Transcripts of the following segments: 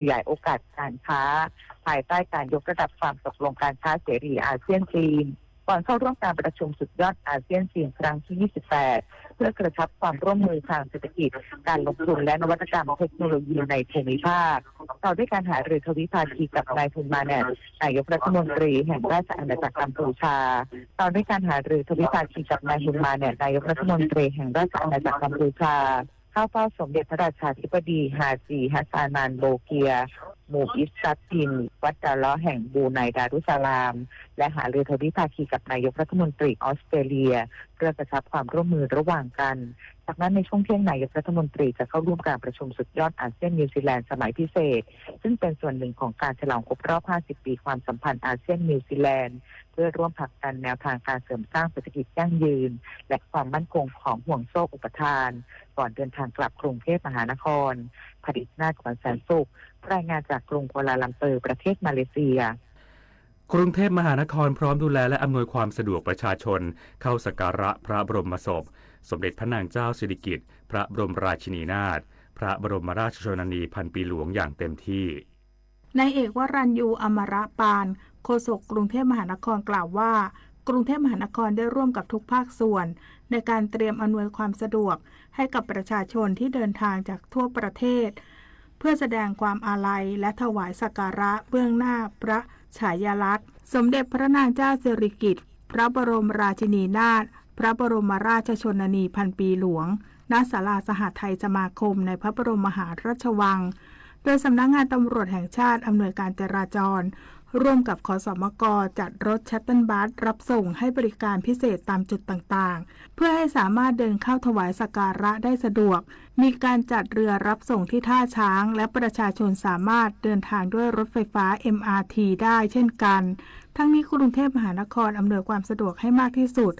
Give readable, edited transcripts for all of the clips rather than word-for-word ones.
ขยายโอกาสการค้าภายใต้การยกระดับความตกลงการค้าเสรีอาเซียนจีนก่อนเข้าร่วมการประชุมสุดยอดอาเซียนจีนครั้งที่ 28 เพื่อกระชับความร่วมมือทางเศรษฐกิจการลงทุนและนวัตกรรมเทคโนโลยีในภูมิภาคต่อด้วยการหารือทวิภาคีกับนายทุนมาเนตนายกรัฐมนตรีแห่งราชอาณาจักรกัมพูชาต่อด้วยการหารือทวิภาคีกับนายทุนมาเนตนายกรัฐมนตรีแห่งราชอาณาจักรกัมพูชาเข้าเฝ้าสมเด็จพระราชาธิบดีฮาจีฮัสซานานโบเกียมูอิสซัตตินวัดดาล้อแห่งบรูไนดารุสสลามและหารือทวิภาคีกับนายกรัฐมนตรีออสเตรเลียเพื่อกระชับความร่วมมือระหว่างกันจากนั้นในช่วงเที่ยงนายกรัฐมนตรีจะเข้าร่วมการประชุมสุดยอดอาเซียนนิวซีแลนด์สมัยพิเศษซึ่งเป็นส่วนหนึ่งของการฉลองครบรอบ 50 ปีความสัมพันธ์อาเซียนนิวซีแลนด์เพื่อร่วมผลักดันแนวทางการเสริมสร้างเศรษฐกิจยั่งยืนและความมั่นคงของห่วงโซ่อุปทานก่อนเดินทางกลับกรุงเทพมหานครผลิตนาถ ขวัญแสนสุขรายงานจากกรุงกัวลาลัมเปอร์ประเทศมาเลเซียกรุงเทพมหานครพร้อมดูแลและอำนวยความสะดวกประชาชนเข้าสักการะพระบรมศพสมเด็จพระนางเจ้าสิริกิติ์พระบรมราชินีนาถพระบรมราชชนนีพันปีหลวงอย่างเต็มที่นายเอกวรัญยูอมรปานโฆษกกรุงเทพมหานครกล่าวว่ากรุงเทพมหานครได้ร่วมกับทุกภาคส่วนในการเตรียมอำนวยความสะดวกให้กับประชาชนที่เดินทางจากทั่วประเทศเพื่อแสดงความอาลัยและถวายสักการะเบื้องหน้าพระฉายาลักษณ์สมเด็จพระนางเจ้าสิริกิติ์พระบรมราชินีนาถพระบรมราชชนนีพันปีหลวงณศาลาสหไทยสมาคมในพระบรมมหาราชวังโดยสำนักงานตำรวจแห่งชาติอำนวยการจราจรร่วมกับขสมกจัดรถชัตเติลบัสรับส่งให้บริการพิเศษตามจุดต่างๆเพื่อให้สามารถเดินเข้าถวายสักการะได้สะดวกมีการจัดเรือรับส่งที่ท่าช้างและประชาชนสามารถเดินทางด้วยรถไฟฟ้า MRT ได้เช่นกันทั้งนี้กรุงเทพมหานครอำนวยความสะดวกให้มากที่สุด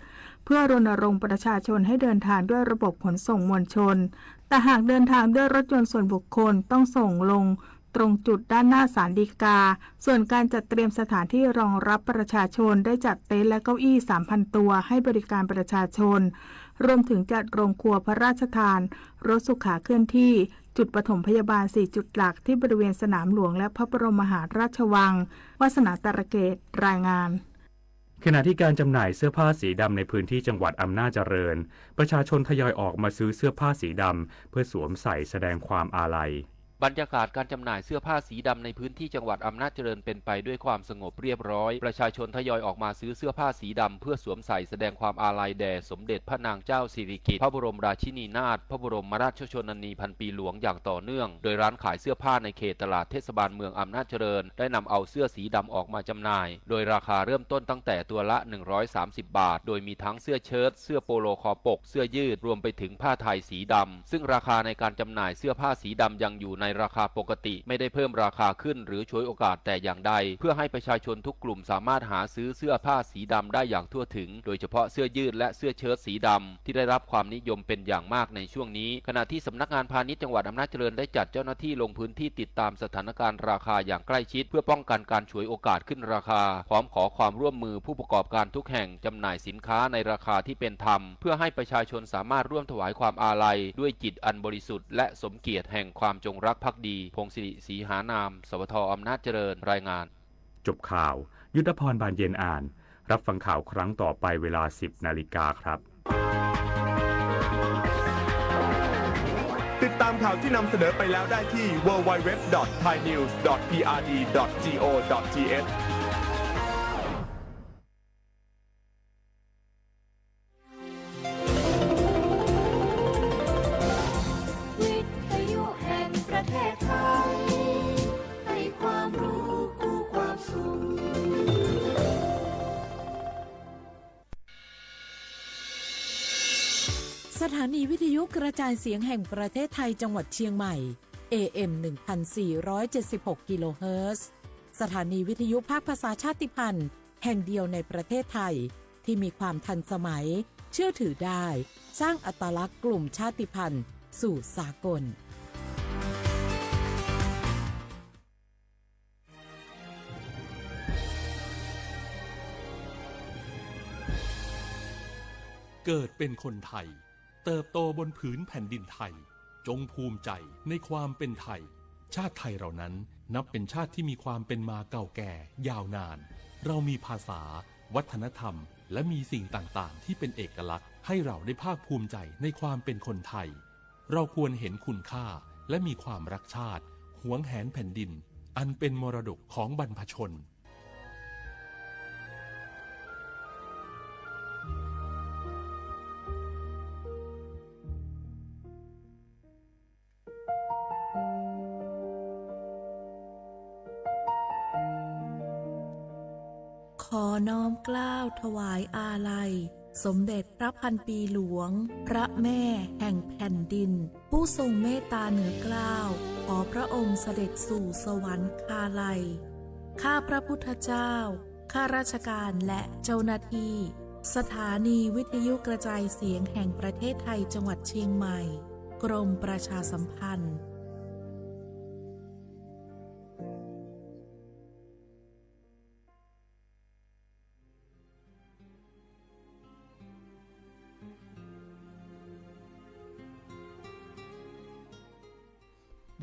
เพื่อรณรงค์ประชาชนให้เดินทางด้วยระบบขนส่งมวลชนแต่หากเดินทางด้วยรถยนต์ส่วนบุคคลต้องส่งลงตรงจุดด้านหน้าศาลฎีกาส่วนการจัดเตรียมสถานที่รองรับประชาชนได้จัดเต็นท์และเก้าอี้ 3,000 ตัวให้บริการประชาชนรวมถึงจัดโรงครัวพระราชทานรถสุขาเคลื่อนที่จุดปฐมพยาบาล 4 จุดหลักที่บริเวณสนามหลวงและพระบรมมหาราชวังวาสนาตระเกตรายงานขณะที่การจำหน่ายเสื้อผ้าสีดำในพื้นที่จังหวัดอำนาจเจริญประชาชนทยอยออกมาซื้อเสื้อผ้าสีดำเพื่อสวมใส่แสดงความอาลัยบรรยากาศการจำหน่ายเสื้อผ้าสีดำในพื้นที่จังหวัดอำนาจเจริญเป็นไปด้วยความสงบเรียบร้อยประชาชนทยอยออกมาซื้อเสื้อผ้าสีดำเพื่อสวมใส่แสดงความอาลัยแด่สมเด็จพระนางเจ้าสิริกิติ์พระบรมราชินีนาถพระบรมราชชนนีพันปีหลวงอย่างต่อเนื่องโดยร้านขายเสื้อผ้าในเขตตลาดเทศบาลเมืองอำนาจเจริญได้นำเอาเสื้อสีดำออกมาจำหน่ายโดยราคาเริ่มต้นตั้งแต่ตัวละ130 บาทโดยมีทั้งเสื้อเชิ้ตเสื้อโปโลคอปกเสื้อยืดรวมไปถึงผ้าไทยสีดำซึ่งราคาในการจำหน่ายเสื้อผ้าสีดำยังอยู่ในราคาปกติไม่ได้เพิ่มราคาขึ้นหรือฉวยโอกาสแต่อย่างใดเพื่อให้ประชาชนทุกกลุ่มสามารถหาซื้อเสื้อผ้าสีดำได้อย่างทั่วถึงโดยเฉพาะเสื้อยืดและเสื้อเชิ้ตสีดำที่ได้รับความนิยมเป็นอย่างมากในช่วงนี้ขณะที่สำนักงานพาณิชย์จังหวัดอำนาจเจริญได้จัดเจ้าหน้าที่ลงพื้นที่ติดตามสถานการณ์ราคาอย่างใกล้ชิดเพื่อป้องกันการฉวยโอกาสขึ้นราคาพร้อมขอความร่วมมือผู้ประกอบการทุกแห่งจำหน่ายสินค้าในราคาที่เป็นธรรมเพื่อให้ประชาชนสามารถร่วมถวายความอาลัยด้วยจิตอันบริสุทธิ์และสมเกียรติแห่งความจงรักภักดีพงศิริศรีหานามสวท.อำนาจเจริญรายงานจบข่าวยุทธพรบานเย็นอ่านรับฟังข่าวครั้งต่อไปเวลา 10 นาฬิกาครับติดตามข่าวที่นำเสนอไปแล้วได้ที่ www.thainews.prd.go.thสถานีวิทยุกระจายเสียงแห่งประเทศไทยจังหวัดเชียงใหม่ AM 1476 กิโลเฮิรตซ์สถานีวิทยุภาคภาษาชาติพันธุ์แห่งเดียวในประเทศไทยที่มีความทันสมัยเชื่อถือได้สร้างอัตลักษณ์กลุ่มชาติพันธุ์สู่สากลเกิดเป็นคนไทยเติบโตบนผืนแผ่นดินไทยจงภูมิใจในความเป็นไทย ชาติไทยเรานั้นนับเป็นชาติที่มีความเป็นมาเก่าแก่ยาวนานเรามีภาษาวัฒนธรรมและมีสิ่งต่างๆที่เป็นเอกลักษณ์ให้เราได้ภาคภูมิใจในความเป็นคนไทยเราควรเห็นคุณค่าและมีความรักชาติหวงแหนแผ่นดินอันเป็นมรดกของบรรพชนขอน้อมเกล้าถวายอาลัยสมเด็จพระพันปีหลวงพระแม่แห่งแผ่นดินผู้ทรงเมตตาเหนือเกล้าขอพระองค์เสด็จสู่สวรรคาลัยข้าพระพุทธเจ้าข้าราชการและเจ้าหน้าที่สถานีวิทยุกระจายเสียงแห่งประเทศไทยจังหวัดเชียงใหม่กรมประชาสัมพันธ์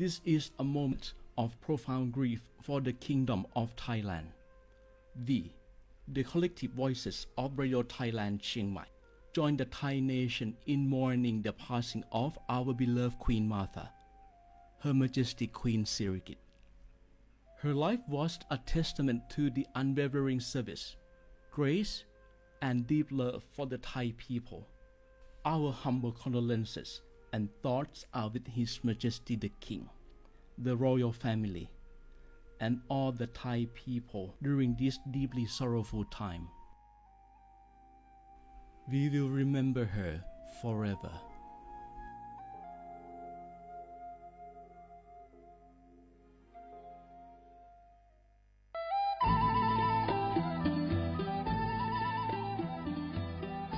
This is a moment of profound grief for the Kingdom of Thailand. The collective voices of Radio Thailand Chiang Mai, join the Thai nation in mourning the passing of our beloved Queen Martha, Her Majesty Queen Sirikit. Her life was a testament to the unwavering service, grace, and deep love for the Thai people. Our humble condolences and thoughts are with His Majesty the King, the royal family, and all the Thai people during this deeply sorrowful time. We will remember her forever.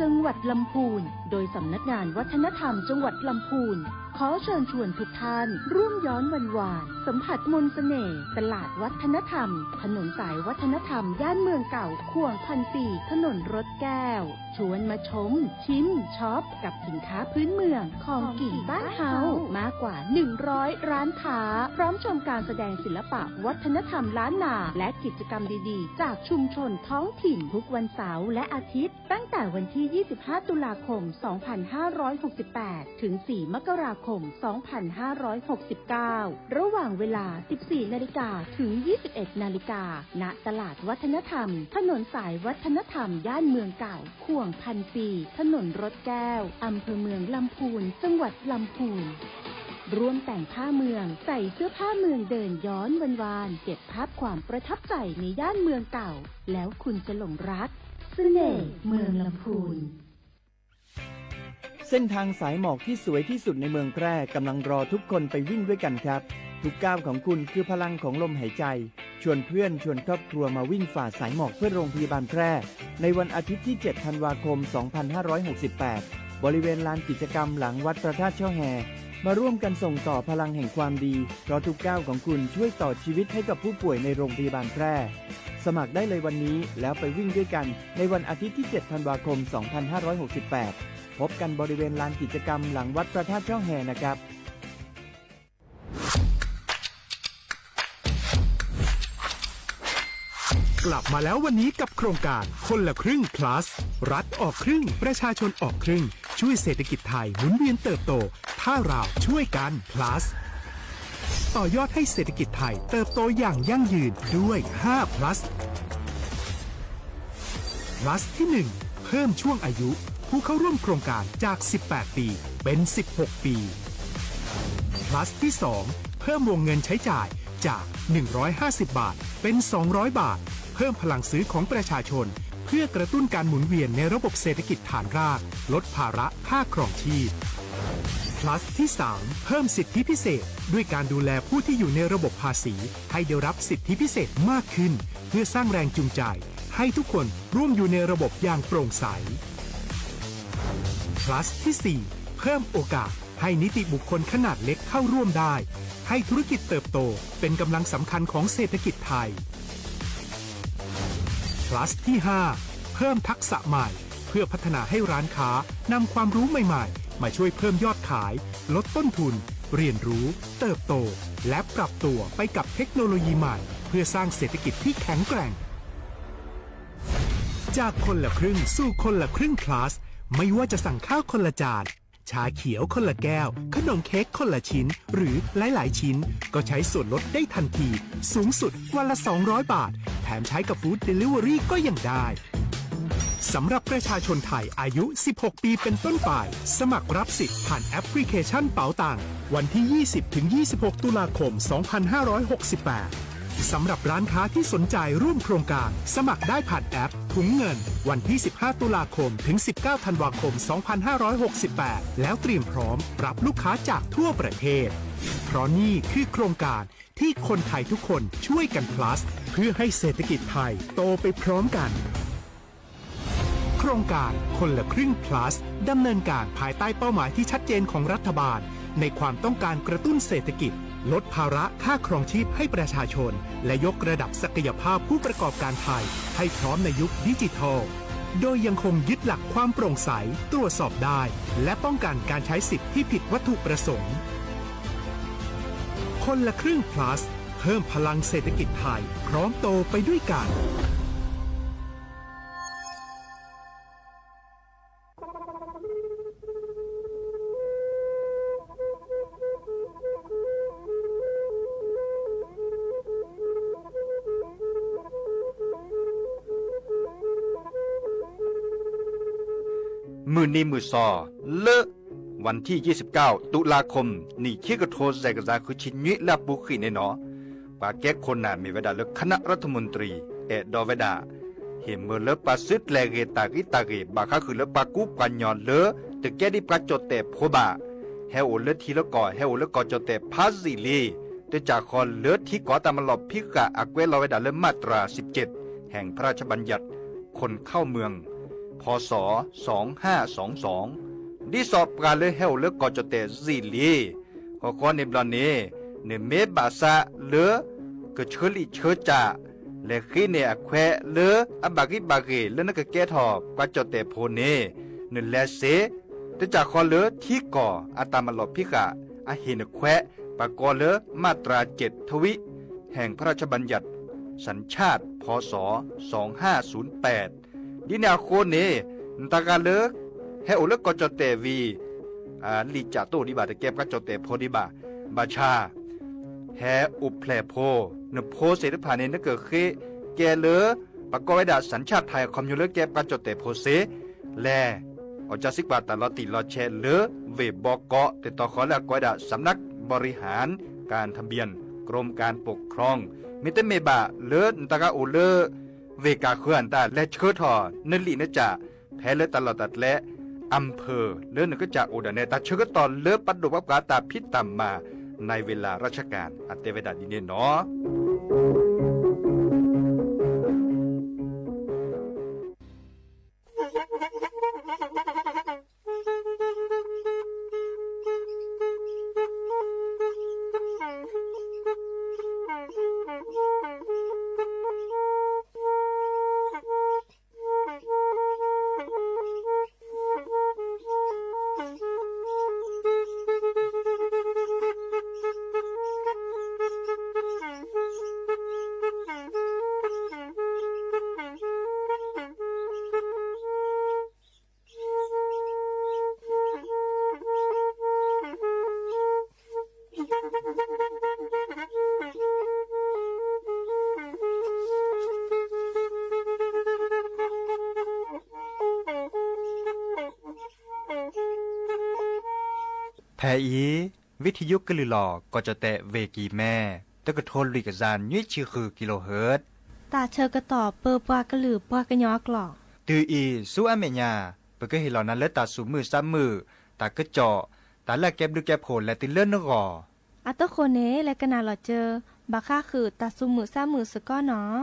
จังหวัดลำพูนโดยสำนักงานวัฒนธรรมจังหวัดลำพูนขอเชิญชวนทุกท่านร่วมย้อนวันวานสัมผัสมนต์เสน่ห์ตลาดวัฒนธรรมถนนสายวัฒนธรรมย่านเมืองเก่าข่วงพันปีถนนรถแก้วชวนมาชมชิมช็อปกับสินค้าพื้นเมืองของกินบ้านเฮามากกว่า100ร้านค้าพร้อมชมการแสดงศิลปะวัฒนธรรมล้านนาและกิจกรรมดีๆจากชุมชนท้องถิ่นทุกวันเสาร์และอาทิตย์ตั้งแต่วันที่25ตุลาคม2568ถึง4มกราคม2569ระหว่างเวลา 14 นาฬิกาถึง 21 นาฬิกาณตลาดวัฒนธรรมถนนสายวัฒนธรรมย่านเมืองเก่าข่วงพันปีถนนรถแก้วอำเภอเมืองลำพูนจังหวัดลำพูนร่วมแต่งผ้าเมืองใส่เสื้อผ้าเมืองเดินย้อนวันวานเก็บภาพความประทับใจในย่านเมืองเก่าแล้วคุณจะหลงรักเสน่ห์เมืองลำพูนเส้นทางสายหมอกที่สวยที่สุดในเมืองแพร่กำลังรอทุกคนไปวิ่งด้วยกันครับทุกก้าวของคุณคือพลังของลมหายใจชวนเพื่อนชวนครอบครัวมาวิ่งฝ่าสายหมอกเพื่อโรงพยาบาลแพร่ในวันอาทิตย์ที่ 7 ธันวาคม 2568 บริเวณลานกิจกรรมหลังวัดพระธาตุช่อแฮมาร่วมกันส่งต่อพลังแห่งความดีเพราะทุกก้าวของคุณช่วยต่อชีวิตให้กับผู้ป่วยในโรงพยาบาลแพร่สมัครได้เลยวันนี้แล้วไปวิ่งด้วยกันในวันอาทิตย์ที่ 7 ธันวาคม 2568 พบกันบริเวณลานกิจกรรมหลังวัดพระธาตุช่อแฮนะครับกลับมาแล้ววันนี้กับโครงการคนละครึ่ง plus รัฐออกครึ่งประชาชนออกครึ่งช่วยเศรษฐกิจไทยหมุนเวียนเติบโตถ้าเราช่วยกัน plus ต่อยอดให้เศรษฐกิจไทยเติบโตอย่างยั่งยืนด้วย5 plus plus ที่ 1 เพิ่มช่วงอายุผู้เข้าร่วมโครงการจาก18ปีเป็น16ปีplus ที่ 2 เพิ่มวงเงินใช้จ่ายจาก150บาทเป็น200บาทเพิ่มพลังซื้อของประชาชนเพื่อกระตุ้นการหมุนเวียนในระบบเศรษฐกิจฐานรากลดภาระค่าครองชีพ plus ที่ 3 เพิ่มสิทธิพิเศษด้วยการดูแลผู้ที่อยู่ในระบบภาษีให้ได้รับสิทธิพิเศษมากขึ้นเพื่อสร้างแรงจูงใจให้ทุกคนร่วมอยู่ในระบบอย่างโปร่งใส plus ที่ 4 เพิ่มโอกาสให้นิติบุคคลขนาดเล็กเข้าร่วมได้ให้ธุรกิจเติบโตเป็นกำลังสำคัญของเศรษฐกิจไทย plus ที่ 5 เพิ่มทักษะใหม่เพื่อพัฒนาให้ร้านค้านำความรู้ใหม่ๆมาช่วยเพิ่มยอดขายลดต้นทุน เรียนรู้เติบโตและปรับตัวไปกับเทคโนโลยีใหม่เพื่อสร้างเศรษฐกิจที่แข็งแกร่งจากคนละครึ่งสู่คนละครึ่ง plus ไม่ว่าจะสั่งข้าวคนละจานชาเขียวคนละแก้วขนมเค้กคนละชิ้นหรือหลายๆชิ้นก็ใช้ส่วนลดได้ทันทีสูงสุดวันละ200 บาทแถมใช้กับฟู้ดเดลิเวอรี่ก็ยังได้สำหรับประชาชนไทยอายุ 16 ปีเป็นต้นไปสมัครรับสิทธิ์ผ่านแอปพลิเคชันเป๋าตังวันที่ 20-26 ตุลาคม 2568 สำหรับร้านค้าที่สนใจร่วมโครงการสมัครได้ผ่านแอปถุงเงินวันที่ 15 ตุลาคมถึง 19 ธันวาคม 2568 แล้วเตรียมพร้อมรับลูกค้าจากทั่วประเทศเพราะนี่คือโครงการที่คนไทยทุกคนช่วยกัน plus เพื่อให้เศรษฐกิจไทยโตไปพร้อมกันโครงการคนละครึ่ง plus ดำเนินการภายใต้เป้าหมายที่ชัดเจนของรัฐบาลในความต้องการกระตุ้นเศรษฐกิจลดภาระค่าครองชีพให้ประชาชนและยกระดับศักยภาพผู้ประกอบการไทยให้พร้อมในยุคดิจิทัลโดยยังคงยึดหลักความโปร่งใสตรวจสอบได้และป้องกันการใช้สิทธิ์ที่ผิดวัตถุประสงค์คนละครึ่ง plus เพิ่มพลังเศรษฐกิจไทยพร้อมโตไปด้วยกันมือนี้มือซอเลอะวันที่ 29 ตุลาคมนี่คิกระโทษใจกระจาคือชินยิลาบุขีในเนาะปาแก้คนน่ะมีเวลาเลือกคณะรัฐมนตรีดอเวดาเห็นเมื่อเลือกปาซึดแลเกตากิตาเกบาคาคือเลือกปากุปัญญอนเลอะตึกแก้ดิปาจดแต่โพบาเฮโอเลือกทีละก่อเฮโอเลือกก่อจดแต่พาซิลีแต่จากคอนเลือกที่ก่อตามมาหลบพิกะอักเวลาเวดาเลือกมาตรา 17 แห่งพระราชบัญญัติคนเข้าเมืองพ.ศ. 2522ดิสอบการเลเฮลเลกอจเตซิลีขอในบลเนเนเมบาซาเลกเชลิเชจาเลขีเนอแควเลอบากิบาเกเลนกแกทอกว่าจเตโพเนเนเลเซแต่จากคอเลที่ก่ออาตามลพิกะอาหินแควปากอเลมาตรา7ทวิแห่งพระราชบัญญัติสัญชาติพ.ศ. 2508ดินาโคเนตากาเลเฮโอเลกอจเตวีลิจาโตดิบาตะเก็บกะจเตโพดิบาบาชาแฮอุเพลโพนโพเสดพาเนนเกเคแกเลปากอไวดาสัญชาติไทยคอมยูเลเก็บกะจเตโพเสแลอจาสิกบาตลอติลอเชเลเวบอกอติตอขอและกอดาสำนักบริหารการทะเบียนกรมการปกครองมิเตเมบาเลตากาโอเลเวกาเคลื่อนตาและเชิดทอนลีนจ่าแพ้เลตลอดตัดและอำเภอเลื่อนก็จากอุดรเนตาเชิดตอนเลือปัดดุบับกาตาพิษต่ำมาในเวลาราชการอัตเตเวดาดินเนาะแทอีวิทยุกลือหลอก็จะแตะเวกีแม่ตะกะโทนลิกะจานยุ้ยชื่อคือกิโลเฮิรตซ์ตาเชอกระตอบเปอปากระหลือปากระยอกหลอกตืออีสู้อเมญาเปก็เห็นเหล่านั้นและตาสูมือซ้ำมือตากระเจาะตาแลกแก็บดูแก็บโผลและติเลื่อนนกออัตโคเนและกะนาหลอเจอบาค่าคือตาสูมือซ้ำมือสก้อเนาะ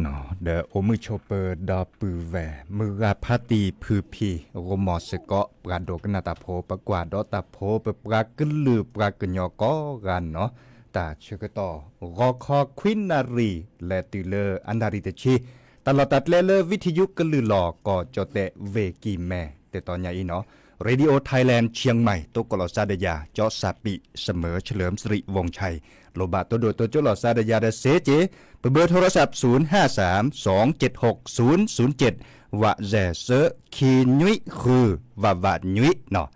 เนาะเดอโอมือโชเปอร์ดอปือแวมือราพาตีพือพีโรมอสเกาะปราโดกนาตาโพปกว่าดอตาโพปปรากึนลือปรากึนยอก็กันเนาะตาเชกต่อรอคอควินนารีและติเลอร์อันดาริตชีตลอดตัดเลอวิทยุกลือหลอก็จเตเวกีแม่แต่ตอนนี้เนาะเรดิโอไทยแลนด์เชียงใหม่ตกลอซาดยาเจาะซาปิเสมอเฉลิมสิริวงชัยโลบะตัวโดดตัวเจาะลอซาดยาเดเซเจเบอร์โทรศัพท์0532760007วะแจเซคีนุยคือวะวะนุยเนาะ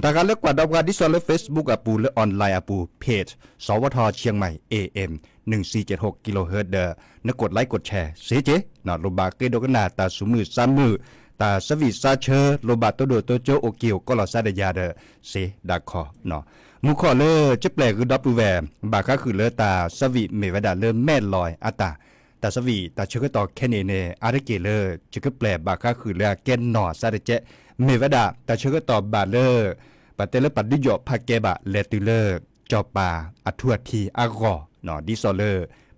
ตาการเลือกกว่าดาวดิสเลเฟซบุ๊กอปูและออนไลน์อปูเพจสวทเชียงใหม่ AM 1476กิโลเฮิรตซ์เดอนกดไลค์กดแชร์เซเจเนาะโลบะเกดกนาตาสุมือซ้ำมือตาสวิซาเชอโลบาโตโดโตโจโอเกียวก็ลอซาเดยาเดเซดาคอเนาะมุขอเลจะแปลคือดับแวมบาคาคือเลตาสวิเมวดาเลแม่ลอยอาตาตาสวิตาเชก็ต่อแค่เนอาร์เกเลจะก็แปลบาคาคือเลแกนหนอซาเดเจเมวดาตาเชก็ต่อบาเลปัตเตเลปัดดิโยพาเกบะเลตุเลจอปาอัทวทีอากอเนาะดิซอเล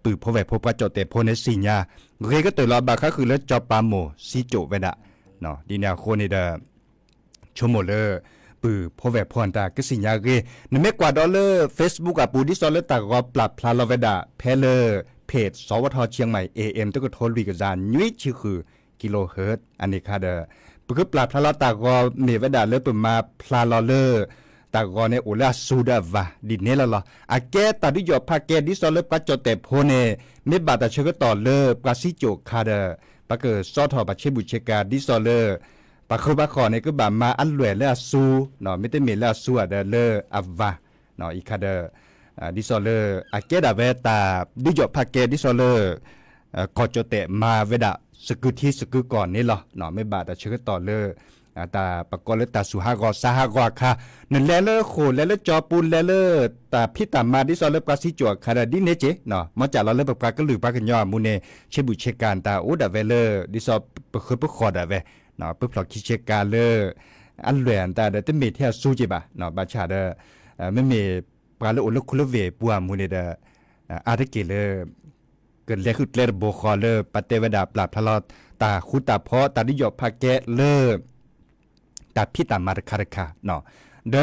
ปือพแวพปะจอเตโพเนสิญาเรก็ตลอบาคาคือเลจอปาโมซิโจเวดาเนาะดีแนวโคนี่เดชโมเลปือพอแวพรตากสิญญาเกนเมกว่าดอลเลอร์ Facebook อ่ะปูดิซอลเลตากอปรับพลาลเวดาเพเลอร์เพจสวทเชียงใหม่ AM ตะกโทลีกจานยุ้ยชื่อคือกิโลเฮิรตซ์อันนี้ค่ะเดปึกปรับพลาตากอเมเวดาเลปมาพลาลเลอร์ตากอเนโอลาซูดาวาดิเนลละอาแกตาดิยอพาแกดิซอลเลปัจจเตโพเนเมบาตาเชกต่อเลอปราซิโจคาเดปะเกซอทอบัชเชบุเชกาดิซอเลอร์ปะคือปะขอเนี่ยก็บามาอันรวยเลอซูเนาะไม่ได้มีเลอซูอะเดเลออาวาเนาะอีคาเดดิซอเลอร์อาเกดาเวตาดิจอพาเกดิซอเลอร์กอจเตมาเวดาสกุที่สกุก่อนนี่หรอเนาะไม่บาดแต่เชื่อต่อเลอตาปะกอเลตาสุฮากอซาฮากอค่ะนั่นแลเลอโคแลเลจอปูนแลเลตาพิตามาดิซอเลปราซิจวคาดาดิเนเจเนาะมาจากเราเลปะกากะลือปะกันยอมูเนเชบุเชการตาโอดาเวเลดิซอปะคือปะขอดาเวเนาะปะพลอคิเชกาเลอันแหวนตาเดตเมเทียซูจิบะเนาะบาชาเดไม่มีปาเลโอลคุลเวปัวมูเนเดอาร์เกเลเกิดเลขุดเลโบคอเลปะเตเวดาปราบพลอตาคุตาพอตาดิยอพาแกเลตาพิตามาคาร์คาเนาะเด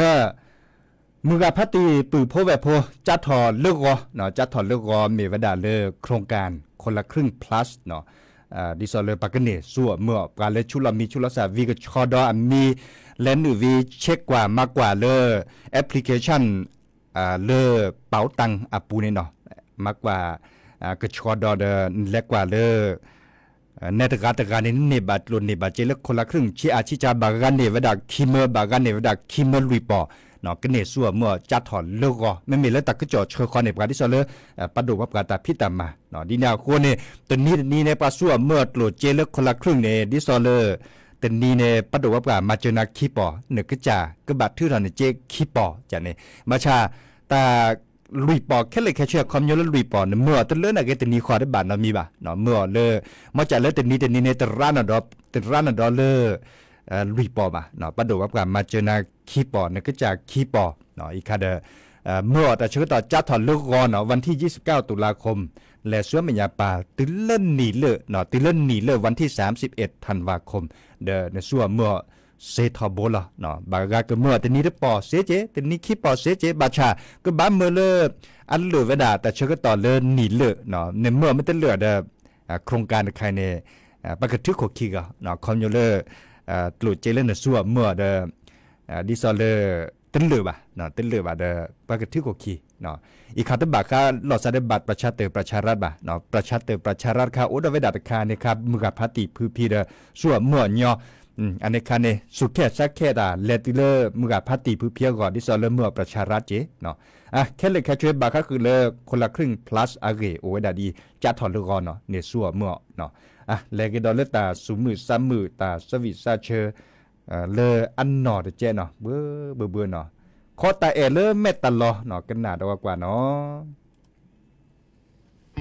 มือกาพัตีปือโพแวโพจัดถอเลือกอเนาะจัดถอเลือกอเมวดาเลโครงการคนละครึ่ง plus เนาะดิซอเลปากเนซัวเมื่อการเลชุลมีชุลสาวีก็ชอดอมีและหรือวีเช็คกว่ามากกว่าเลแอปพลิเคชันเลเป๋าตังอปูเนี่ยเนาะมากกว่าก็ชอดอเดเล็กกว่าเลเนตกาตกานี่เนบัดลุนเนบัดเจลคนละครึ่งชีอาชิจาบากันเนวดาคิเมบากันเนวดาคิเมลุยปอเนาะกเนซัวเมื่อจัดถอนเลิกก็ไม่มีแล้วตักก็จอดเชอคอนในปราดิซอเลปะดูว่าปราตาพิตามาเนาะดีแนวโคเนตัวนี้ในปราซัวเมื่อโหลดเจลคนละครึ่งเนดิซอเลแต่นี้ในปะดูว่าปรามาเจนาคีปอเนกจาก็บัดทื่อถอนเจคีปอจันนี่มาชาตาลุยปอแค่เลยแค่เชื่อคอมโยลลุยปอเมื่อตัวเลือกอะไรตัวนี้ขอได้บาทเรามีบ่ะเนาะเมื่อเลยมาจากเลือกตัวนี้ในตร้านดอเลยลุยปอบ่ะเนาะปะดูว่าปรามาเจนาคีปอเนกจากคีปอเนาะอีกคาเดเมื่อแต่เชื่อต่อจัดถอนเลือกก่อนเนาะวันที่29ตุลาคมและสวนเมียป่าตื่นเล่นหนีเลยเนาะตื่นเล่นหนีเลยวันที่31ธันวาคมในส่วนเมื่อเซทอโบลาเนาะบางก็เมื่อแต่นี้ได้ปอเซเจแต่นี้คิดปอเซเจบาชาก็บ้าเมื่อเลอันเหลือเวดาแต่เชื่อก็ต่อเลินหนีเลยเนาะในเมื่อไม่ได้เหลือโครงการใครในปากทึกขคิกเนาะคอมโยเลตลุดเจเลนส่วนเมื่อดิซอเลตึ้นเหลือบ่ะเนาะตึ้นเหลือบ่ะปากทึกขคิเนาะอีกขาดบัตรค่าหลอดซาเดบัตรประชาเตอประชารัฐบ่ะเนาะประชาเตอประชารัฐค่าอุดเวดาตะคาเนี่ยครับมือกับพัติพื้นพีส่วนเมื่อยออันนี้คันเนี่ยสุดแค่สักแค่ตาเลติเลอร์มือกับพัติพื้นเพียก่อนที่ซอเลเมื่อประชารัฐเจเนาะแค่เลยแค่ช่วยบัตรก็คือเลคนละครึ่ง plus อาเกโอเวดาดีจัดถอนเลือกก่อนเนาะเนี่ยส่วนเมื่อเนาะแล้วก็ดอลเลตาสูมือซ้ำมือตาสวิซาเชอเลอันหนอเจเนาะเบื่อเนาะขอตาเลเมตตลอเนาะกันหนาดกว่าเนาะ เ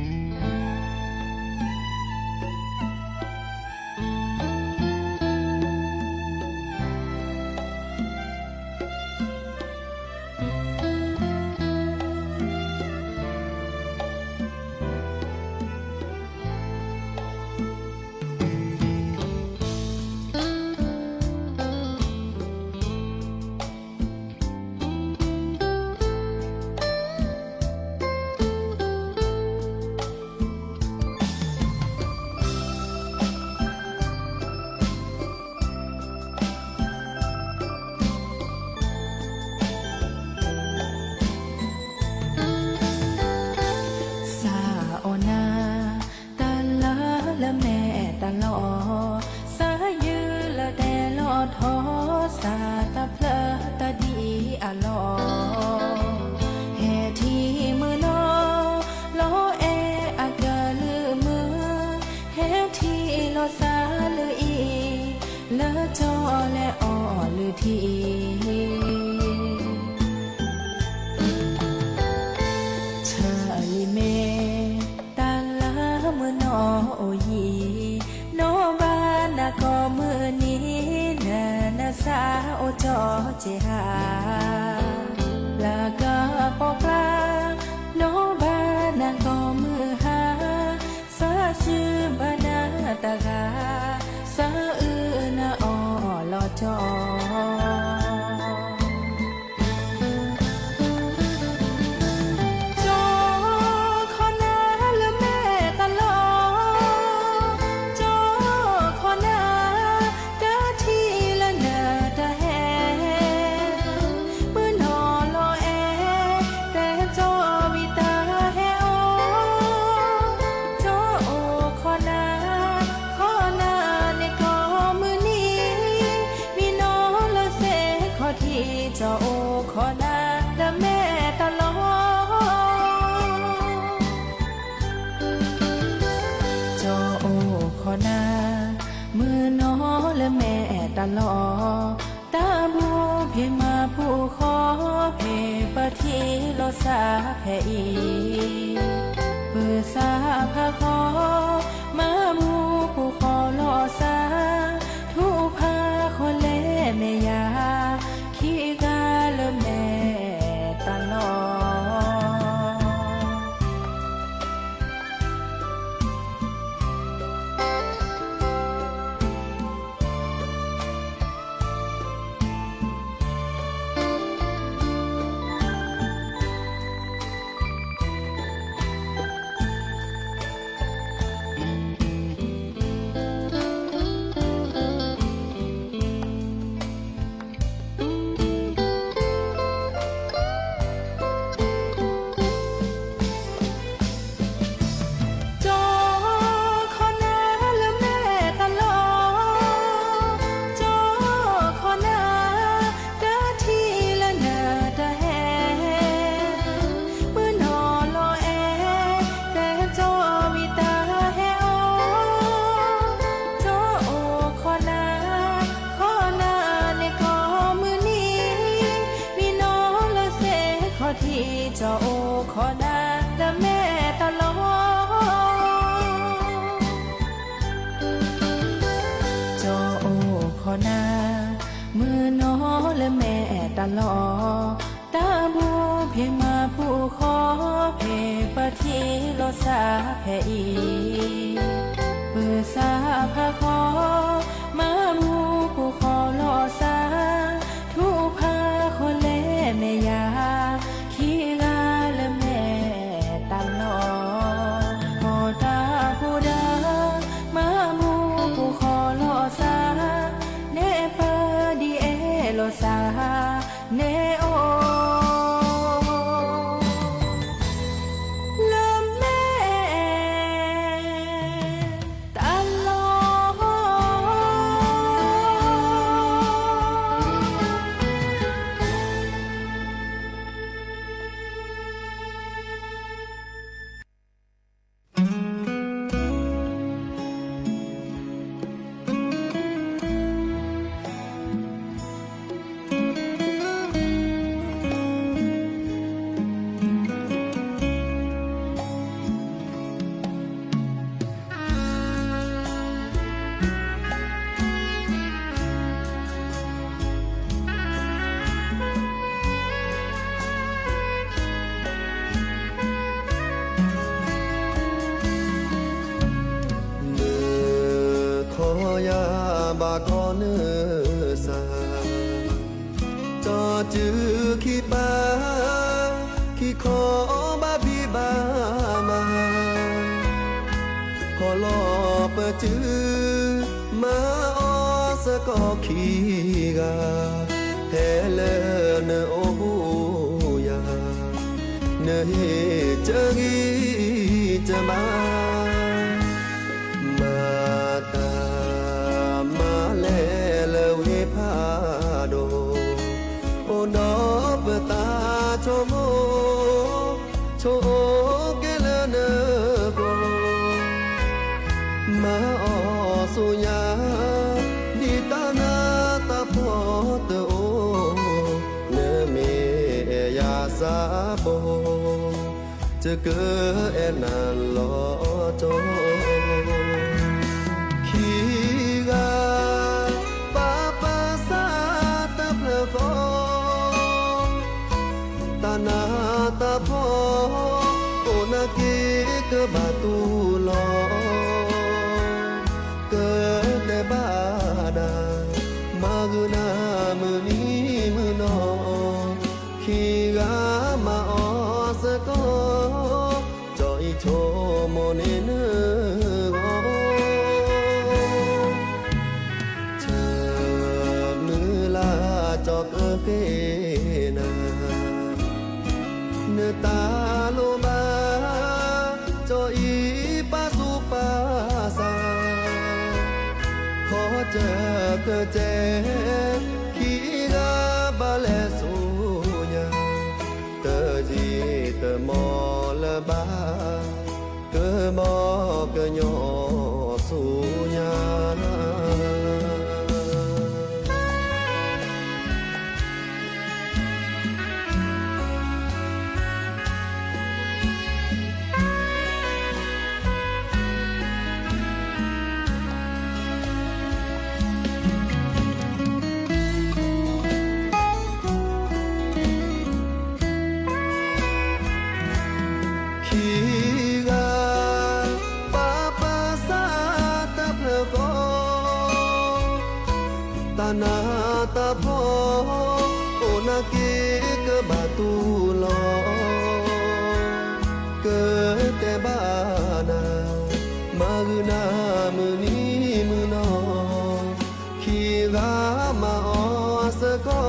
ทีชาลิเมตาลาเมื่อนอโอยีโนบานาก็มือนี้นาสาโอจอเจหาลากาปอกลาโนบานาก็มือหาสาชื่อบานาตากาสาอือนาออลอจอเจ้าขอนาและแม่ตลอเจ้าขอนามือน้อและแม่ตลอตาบูเพมาผู้ขอเพปะทีโลสาแผ่อีเปิดสาพาขอมาบูผู้ขอโลสาทุพาคนเล่แม่ยาขี้กาละแม่ตลอที่เจ้าขอนาและแม่ตลอเจ้าขอนามือน้อและแม่ตลอตาบูเพมาผู้ขอเพปะทีโลสาแผ่อีเปิดสาพาขอมาบูผู้ขอโลสาทุพาคนเล่แม่ยาขี้กาและแม่ตลอพอตาผู้ดามาบูผู้ขอโลสาเนเปดีเอโลสาเนโอบากอนเนสาจอจือขี้ปาขี้ขอบาบีบามาพอลอเปจือมาออสก็ขี้กาเฮเลเนโอบูยาเนเฮเจกีจะมาตามาเลเลเวพาโดโอดอปตาโชโมโชเกเลเนโกมาออสุญาดิตานาตาพอเตโอ จะเกิดแอนนาลอจอขีกาปาปาซาตะเพลโกตานาตาพอโอนาเกกบาตูลอเกิดแต่บาดามากุนามือนี้มือนอขีกามาออสกอจอยโชโมเนเนกอเธอมือลาจอกเกนาเนตาโลบาจอยปาสุปาสาขอเจอเธอเจขีกาบาเลสูญาเตอจีเตอมอละบาเกอมอเกยอสูญานาตาพอโอนาเกกบาตูลอเกิดแต่บานามากุนามือนี้มือนอขีกามาออสกอ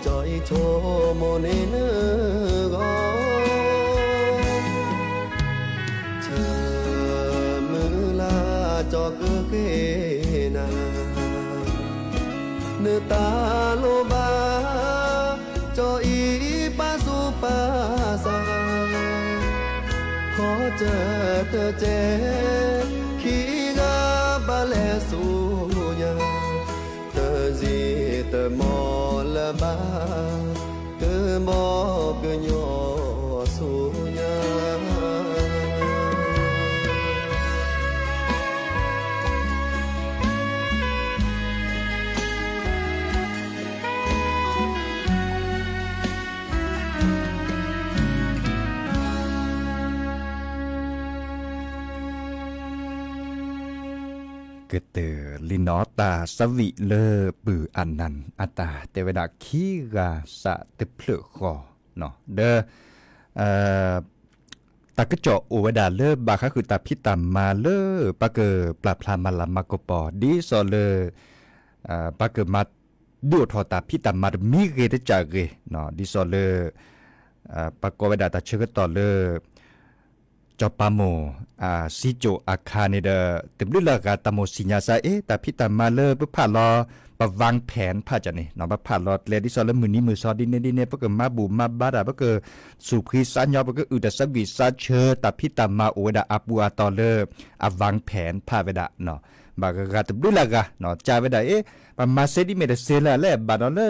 จอยโชโมเนเนกอเธอมือลาจอกเกนาเนตาโลบาจออีปาสุปาสาขอเจอเธอเจขีกาบาเลสูญาเธอจีเธอมอละบาเกอมอเกยอสูญาเกเตอลินอตาสวิเลอปืออันนันอัตาเตวดาคีกาสะเตเพลคอเนาะเดตากระเจาะโอวดาเลอบาคะคือตาพิตามมาเลอปะเกอปลาพลามาลามากปอดีซอเลปะเกอมาดูทอตาพิตามมามีเกตจากเกเนาะดีซอเลปะกอวดาตาเชกตอเลจอปาโมซิโจอาคาเนเดเต็มด้วยละกาตาโมสิญญาซาแต่พี่ตามาเลอปะผ่าลอปะวางแผนผ่าจะนี่เนาะปะผ่าลอเลดิซอลมือนี้มือซอดินเนปะเกมาบูมาบาดาปะเกสุพรีสัญญาปะเกอุดสักวิซาเชตาพี่ตามาโอดาอาปัวตอเลวางแผนผ่าเวดาเนาะบากกาเต็มด้วยละกาเนาะจาเวดาปะมาเซดิเมเดเซลาเลบาดอเล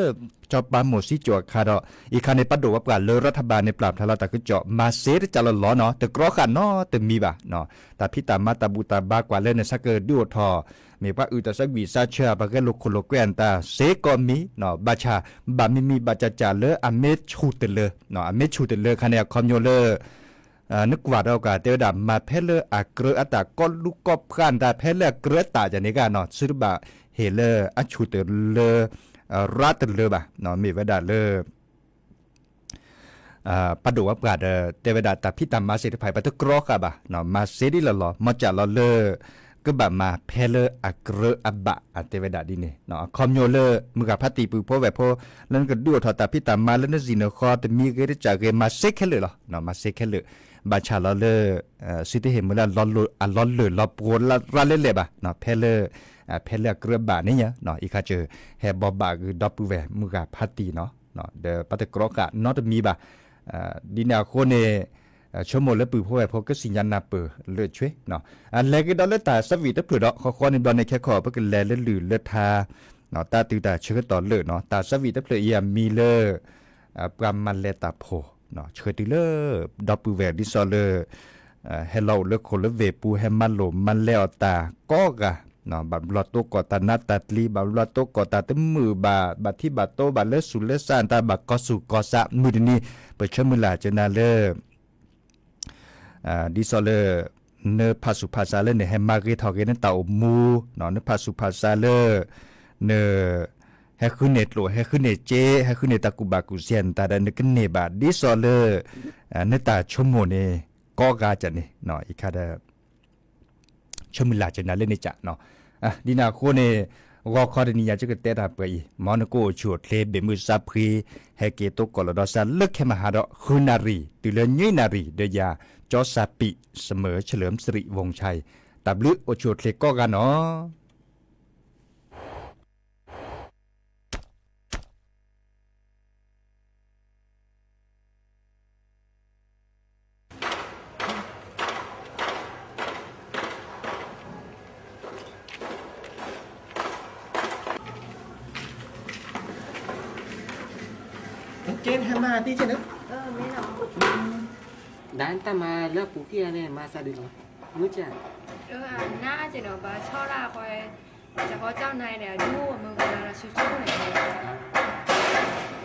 จอปาโมซิโจอาคาดออีคาในปัดโดวับกาเลรัฐบาลในปราบทะเลาะตะกเจาะมาเซดจาลล้อเนาะแต่กรอขันเนาะแต่มีบ่ะเนาะแต่พี่ตามาตาบูตาบากว่าเล่นในสักเกอดูทอมีว่าอุตสักวีซาเชปะเกลุโคโลแกนตาเซกอมีเนาะบาชาบามีบาจาจาเลอเมชูเตเลเนาะเมชูเตเลคะแนนคอมโยเลนึกว่าเรากาเตวดามาเพลอเกรอตาก็ลูกกอบกันตาเพลเกรตาจะนี่กันเนาะซื้อบาเฮเลอชูเตเลรัตเลบะเนาะมีเวดาเลปดูวับกาเตวดาตาพิตามาเสดภัยปะตกรอกะบะเนาะมาเสดิละลอมาจาลอเลก็บะมาเพลอเกรอบะเตวดาดิเนเนาะคอมโยเลมือกับพัตติปุโพแวโพแล้วก็ดูทอตาพิตามาแล้วนจินคอตมีเกรจากเกมาเซเคเลลอเนาะมาเซเคเลบาชาลอเลสิเตเฮมละลอลลอลเลลอโปละราเลเลบะเนาะเพลเพลเกรบะนี่เนาะอีกาเจอเฮบอบะคือดอปูแวมือกับพัตติเนาะเดปะตะกรอกะนอตมีบะดินาโคเนชั่วโมงละปือพวกพวกก็สิญญาณเปเลือดช่วยเนาะแล้วก็ดอลตาสวีตะเผือดอกขอในบอลในแค่ขอเพื่อกันแลเลือดหรือเลือดทาเนาะตาตือตาเชื่อต่อเลือดเนาะตาสวีตะเผือเอียมีเลปรามมันเลตาโพ เนาะเชิดติเลอดอปปูแวดิซอเลอให้เราเลิกคนละเวปูให้มันหลมมันแล้วตาก็กะเนาะบัดลอตกอตานัตตัดลีบัดลอตกอตาตึมือบาบัดที่บัดโตบัดเลสุเลสานตาบัดกอสุกอสะมือนี้เปิดเชมือลาเจนาเลดิซอเลเนภาสุภาษาเลเนให้มาเกทอเกนเตามูเนาะเนภาสุภาษาเลเนให้คือเนตโลให้คือเนเจให้คือเนตะกุบากุเซียนตาดันกันเนบาดิซอเลเนตาชโมเนก็กาจะนี่เนาะอีกคาดชมิลาจะนาเล่นนี่จะเนาะดีนาโคเนรอคอดนี่ยาจะเกิดเตะไปมอนโกชวดเลเบมือซาพรีเฮเกโตกอลดอซาเลิกแค่มหาดอคุนารีตุเลญนารีเดียาจอซาปิเสมอเฉลิมสิริวงชัยตับลึโอชวดเลก็กันเนาะเกณฑ์ให้มาที่จะนึกไม่หรอกด้านตามาเลิกปุ๊กเกียเนี่ยมาซาดิโนรู้จักน่าจะเนาะบ้าช่อราคอยจะเพราะเจ้านายเนี่ยดูมึงกำลังชูชูเนี่ย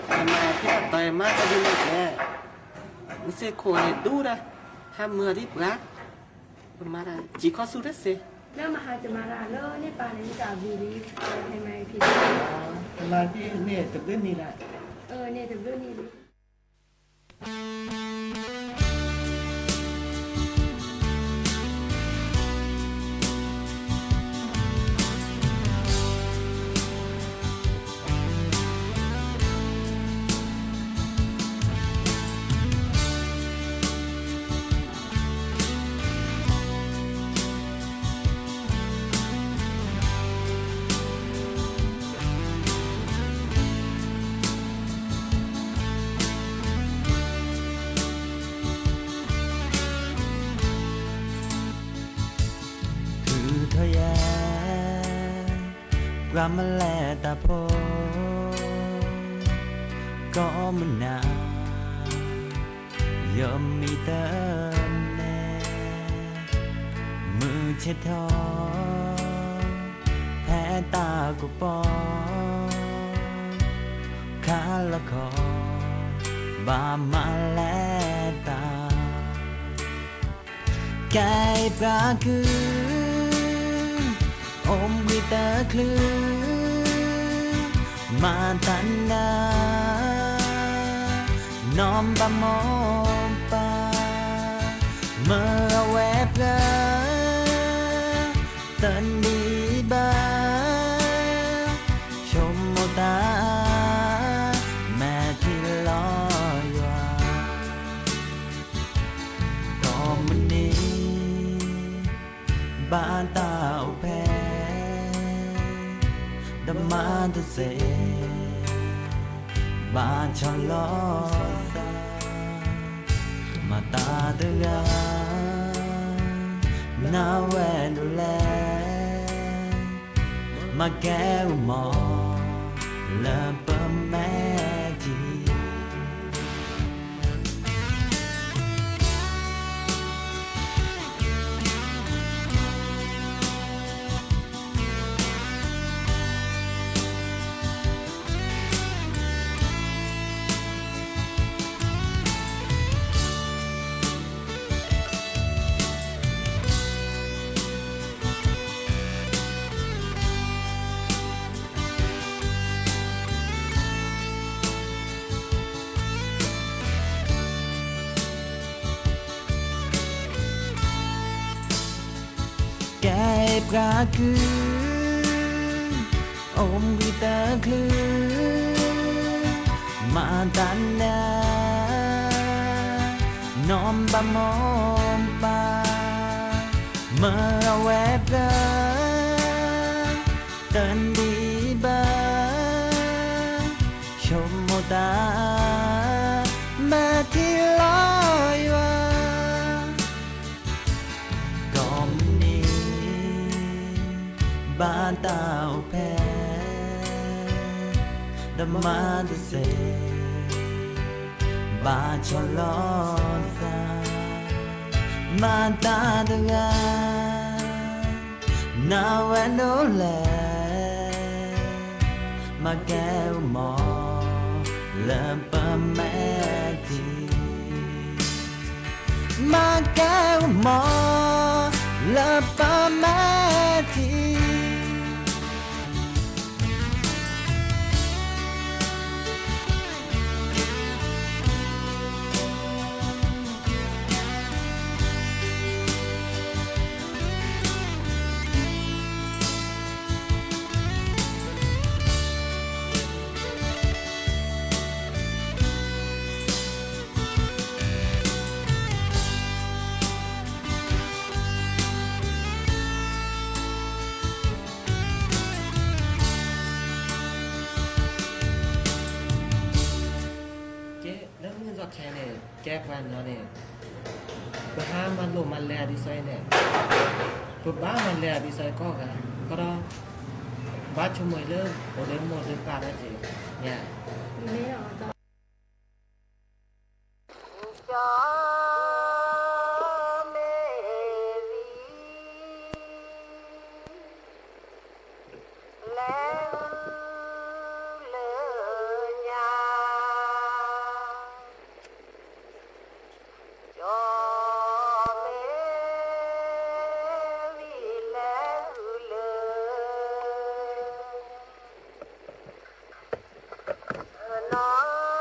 ทำไมพี่ตัดต่อยมาซาดิโนแกมุสโคเนี่ยดูนะถ้าเมื่อที่ปะมาได้จีข้อสู้ได้สิเริ่มมาหาจะมาลาเลิกนี่ปาเนี่ยจะบีรีทำไมพี่มาพี่เนี่ยจะเล่นนี่แหละเนี่ยจะเรื่องนี้รำมาแลตาโพก็มันนายอมมีเติมแน่มือเช็ดทอแพ้ตาก็ปอขาละคอบามาแลตาไก่ปลาคืออมวิตาคลือมาตันดาน้อมบะมอปาเมื่อแวบเกอตันดีบาชมโมตาแม่ที่ลอยว่าก็มันนี้บ้านตาแพ้ดมาตุเสบ้านชลอซามาตาเดือนาแวนดูแลมาแก้วมอเลิมเปิมแม่จีปลาคืออมวิตาคลือมาตันดาน้อมบะมอมปาเมื่อแวบเกอตันดีบาชมโมตาแม่ที่ลอยว่าบ้านตาแพ้ดมาตุเสบ ba cho lo xa mà ta được ga nào anh đâu lẽ mà kéo mò lỡ ba mẹ thì mà kéo mò lỡ ba mẹ thìแก้วันเนาะเนี่ยไปหามันลงมันแลดีไซน์เนี่ยไปบ้ามันแลดีไซน์ก็กันก็รอบ้าชุ่มเริ่มโอเดมโมเดมปาได้สิเนี่ยไม่หรอกจ้าน้อง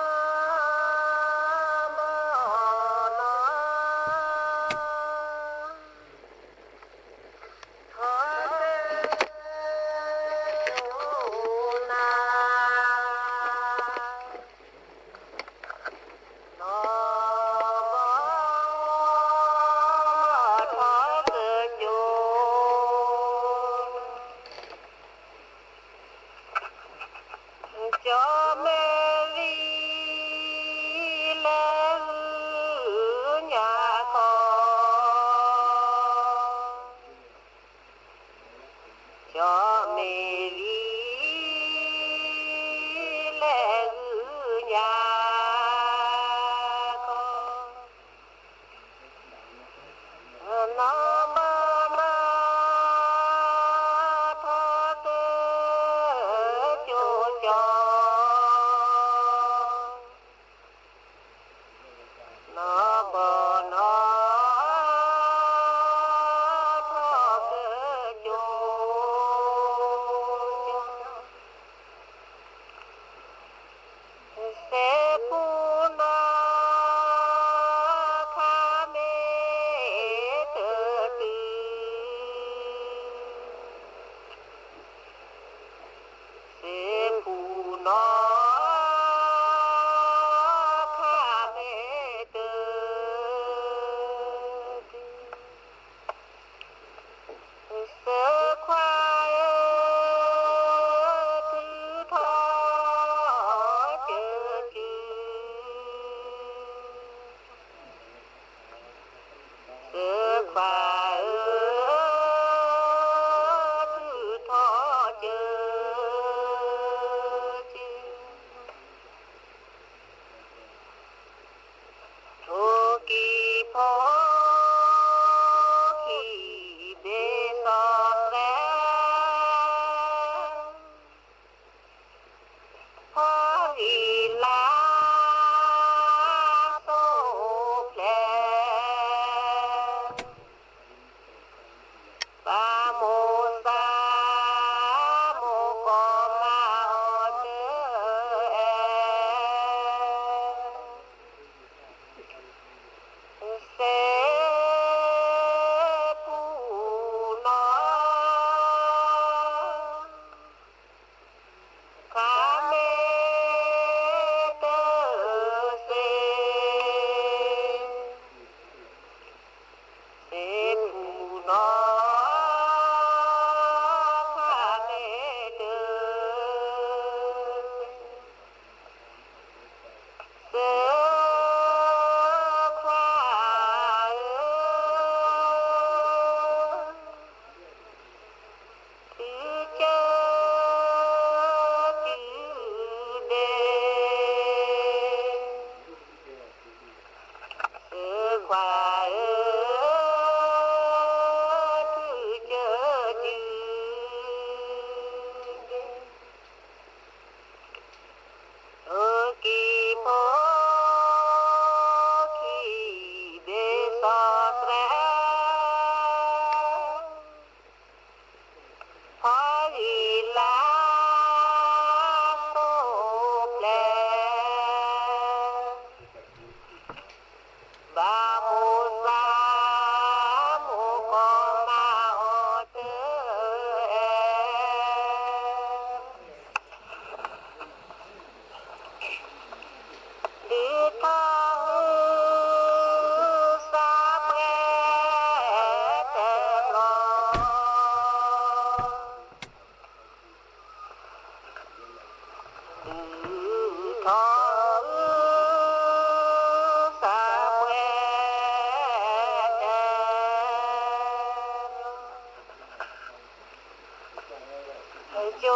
Oki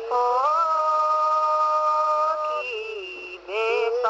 poki besa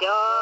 cho